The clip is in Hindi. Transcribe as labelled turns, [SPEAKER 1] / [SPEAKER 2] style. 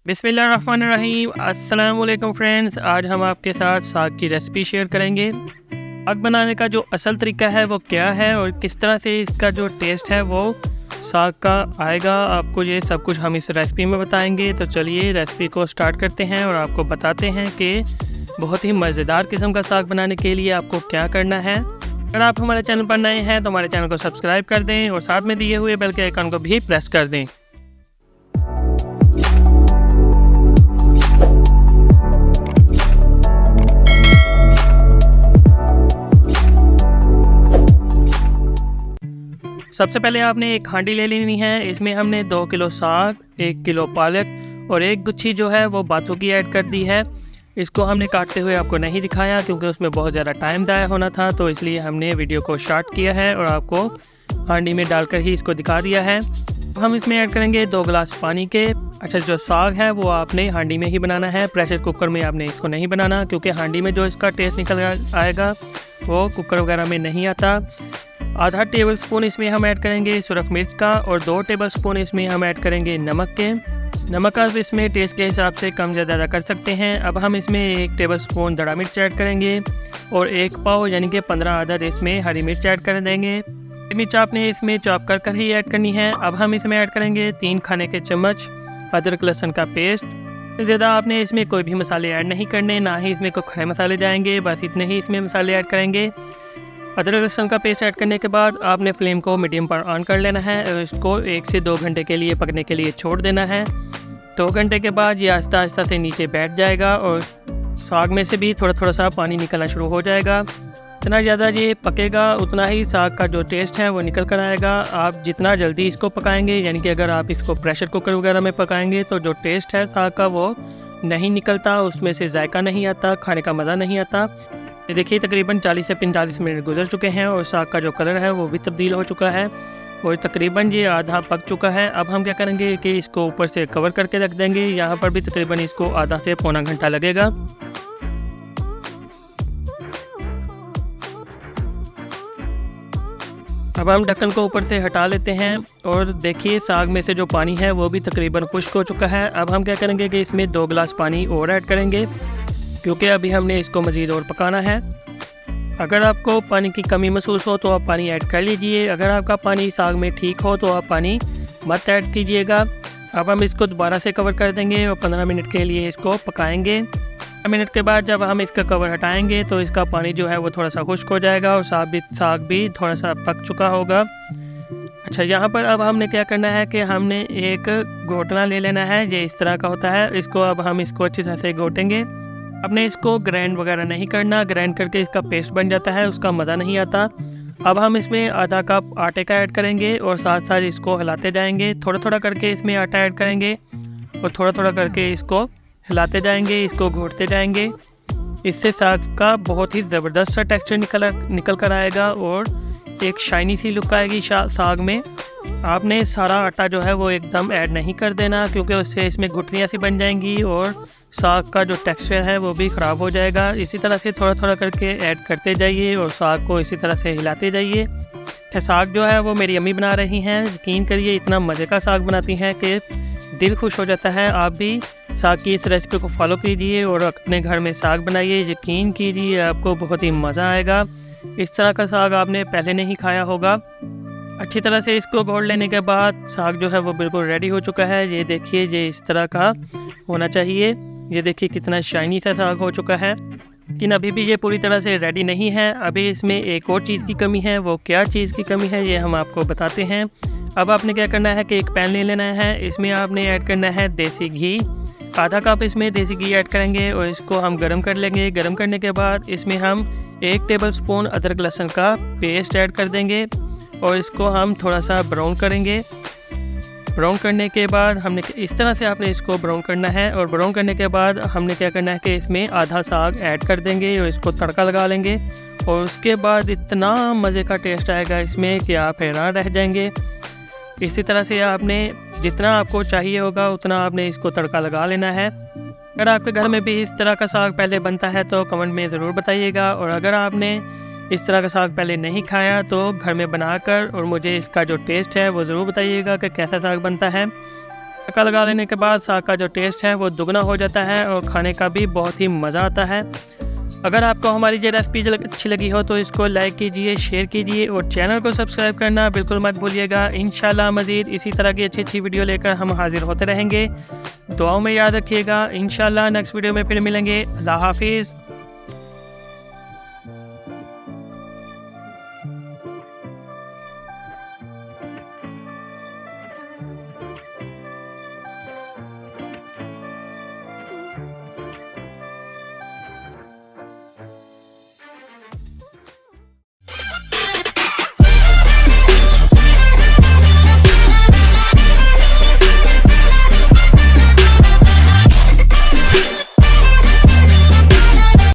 [SPEAKER 1] बिस्मिल्लाहिर्रहमानिर्रहीम। अस्सलाम वालेकुम फ्रेंड्स, आज हम आपके साथ साग की रेसिपी शेयर करेंगे। साग बनाने का जो असल तरीका है वो क्या है और किस तरह से इसका जो टेस्ट है वो साग का आएगा, आपको ये सब कुछ हम इस रेसिपी में बताएंगे। तो चलिए रेसिपी को स्टार्ट करते हैं और आपको बताते हैं कि बहुत ही मज़ेदार किस्म का साग बनाने के लिए आपको क्या करना है। अगर आप हमारे चैनल पर नए हैं तो हमारे चैनल को सब्सक्राइब कर दें और साथ में दिए हुए बेल के आइकन को भी प्रेस कर दें। सबसे पहले आपने एक हांडी ले लेनी है। इसमें हमने 2 किलो साग, 1 किलो पालक और एक गुच्छी जो है वो बाथू की ऐड कर दी है। इसको हमने काटते हुए आपको नहीं दिखाया क्योंकि उसमें बहुत ज़्यादा टाइम ज़ाया होना था, तो इसलिए हमने वीडियो को शॉर्ट किया है और आपको हांडी में डालकर ही इसको दिखा दिया है। हम इसमें ऐड करेंगे 2 गिलास पानी के। अच्छा, जो साग है वो आपने हांडी में ही बनाना है, प्रेशर कुकर में आपने इसको नहीं बनाना, क्योंकि हांडी में जो इसका टेस्ट निकल आएगा वो कुकर वगैरह में नहीं आता। आधा टेबल स्पून इसमें हम ऐड करेंगे सुरख मिर्च का और 2 टेबल स्पून इसमें हम ऐड करेंगे नमक के। नमक आप इसमें टेस्ट के हिसाब से कम ज़्यादा कर सकते हैं। अब हम इसमें 1 टेबल स्पून दड़ा मिर्च ऐड करेंगे और 1 पाव यानी कि 15 अदद इसमें हरी मिर्च ऐड कर देंगे। मिर्च आपने इसमें चॉप कर ही ऐड करनी है। अब हम इसमें ऐड करेंगे 3 खाने के चम्मच अदरक लहसुन का पेस्ट। ज़्यादा आपने इसमें कोई भी मसाले ऐड नहीं करने, ना ही इसमें कोई खड़े मसाले जाएंगे, बस इतने ही इसमें मसाले ऐड करेंगे। अदरक लहसुन का पेस्ट ऐड करने के बाद आपने फ्लेम को मीडियम पर ऑन कर लेना है और इसको 1 से 2 घंटे के लिए पकने के लिए छोड़ देना है। 2 घंटे के बाद ये आहिस्ता आहिस्ता से नीचे बैठ जाएगा और साग में से भी थोड़ा थोड़ा सा पानी निकलना शुरू हो जाएगा। जितना ज़्यादा ये पकेगा उतना ही साग का जो टेस्ट है वो निकल कर आएगा। आप जितना जल्दी इसको पकाएंगे, यानी कि अगर आप इसको प्रेशर कुकर वगैरह में पकाएंगे तो जो टेस्ट है साग का वो नहीं निकलता, उसमें से जायका नहीं आता, खाने का मज़ा नहीं आता। ये देखिए तकरीबन 40 से 45 मिनट गुजर चुके हैं और साग का जो कलर है वो भी तब्दील हो चुका है और तकरीबन ये आधा पक चुका है। अब हम क्या करेंगे कि इसको ऊपर से कवर करके रख देंगे। यहाँ पर भी तकरीबन इसको आधा से पौना घंटा लगेगा। अब हम ढक्कन को ऊपर से हटा लेते हैं और देखिए साग में से जो पानी है वो भी तकरीबन खुश्क हो चुका है। अब हम क्या करेंगे कि इसमें 2 गिलास पानी और ऐड करेंगे, क्योंकि अभी हमने इसको मज़ीद और पकाना है। अगर आपको पानी की कमी महसूस हो तो आप पानी ऐड कर लीजिए, अगर आपका पानी साग में ठीक हो तो आप पानी मत ऐड कीजिएगा। अब हम इसको दोबारा से कवर कर देंगे और 15 मिनट के लिए इसको पकाएंगे। 15 मिनट के बाद जब हम इसका कवर हटाएंगे तो इसका पानी जो है वो थोड़ा सा खुश्क हो जाएगा और साग भी थोड़ा सा पक चुका होगा। अच्छा, यहाँ पर अब हमने क्या करना है कि हमने एक घोटना ले लेना है, ये इस तरह का होता है। इसको अब हम इसको अच्छी तरह से घोटेंगे। आपने इसको ग्राइंड वगैरह नहीं करना, ग्राइंड करके इसका पेस्ट बन जाता है, उसका मज़ा नहीं आता। अब हम इसमें आधा कप आटे का ऐड करेंगे और साथ साथ इसको हिलाते जाएंगे। थोड़ा थोड़ा करके इसमें आटा ऐड करेंगे और थोड़ा थोड़ा करके इसको हिलाते जाएंगे, इसको घोटते जाएंगे। इससे साग का बहुत ही ज़बरदस्त सा टेक्सचर निकल कर आएगा और एक शाइनी सी लुक आएगी साग में। आपने सारा आटा जो है वो एकदम ऐड नहीं कर देना, क्योंकि उससे इसमें गुठलियाँ सी बन जाएंगी और साग का जो टेक्सचर है वो भी ख़राब हो जाएगा। इसी तरह से थोड़ा थोड़ा करके ऐड करते जाइए और साग को इसी तरह से हिलाते जाइए। अच्छा, साग जो है वो मेरी अम्मी बना रही हैं। यकीन करिए इतना मज़े का साग बनाती हैं कि दिल खुश हो जाता है। आप भी साग की इस रेसिपी को फॉलो कीजिए और अपने घर में साग बनाइए। यकीन कीजिए आपको बहुत ही मज़ा आएगा। इस तरह का साग आपने पहले नहीं खाया होगा। अच्छी तरह से इसको घोल लेने के बाद साग जो है वो बिल्कुल रेडी हो चुका है। ये देखिए, ये इस तरह का होना चाहिए। ये देखिए कितना शाइनी सा साग हो चुका है, लेकिन अभी भी ये पूरी तरह से रेडी नहीं है। अभी इसमें एक और चीज़ की कमी है। वो क्या चीज़ की कमी है ये हम आपको बताते हैं। अब आपने क्या करना है कि एक पैन ले लेना है, इसमें आपने ऐड करना है देसी घी। आधा कप इसमें देसी घी ऐड करेंगे और इसको हम गर्म कर लेंगे। गर्म करने के बाद इसमें हम 1 टेबल स्पून अदरक लहसुन का पेस्ट ऐड कर देंगे और इसको हम थोड़ा सा ब्राउन करेंगे। ब्राउन करने के बाद हमने इस तरह से आपने इसको ब्राउन करना है और ब्राउन करने के बाद हमने क्या करना है कि इसमें आधा साग ऐड कर देंगे और इसको तड़का लगा लेंगे और उसके बाद इतना मज़े का टेस्ट आएगा इसमें कि आप हैरान रह जाएंगे। इसी तरह से आपने जितना आपको चाहिए होगा उतना आपने इसको तड़का लगा लेना है। अगर आपके घर में भी इस तरह का साग पहले बनता है तो कमेंट में ज़रूर बताइएगा, और अगर आपने इस तरह का साग पहले नहीं खाया तो घर में बनाकर और मुझे इसका जो टेस्ट है वो ज़रूर बताइएगा कि कैसा साग बनता है। तड़का लगा लेने के बाद साग का जो टेस्ट है वो दुगना हो जाता है और खाने का भी बहुत ही मज़ा आता है। अगर आपको हमारी ये रेसिपी अच्छी लगी हो तो इसको लाइक कीजिए, शेयर कीजिए और चैनल को सब्सक्राइब करना बिल्कुल मत भूलिएगा। इंशाल्लाह मज़ीद इसी तरह की अच्छी वीडियो लेकर हम हाजिर होते रहेंगे। दुआओं में याद रखिएगा। इंशाल्लाह नेक्स्ट वीडियो में फिर मिलेंगे। अल्लाह हाफिज़।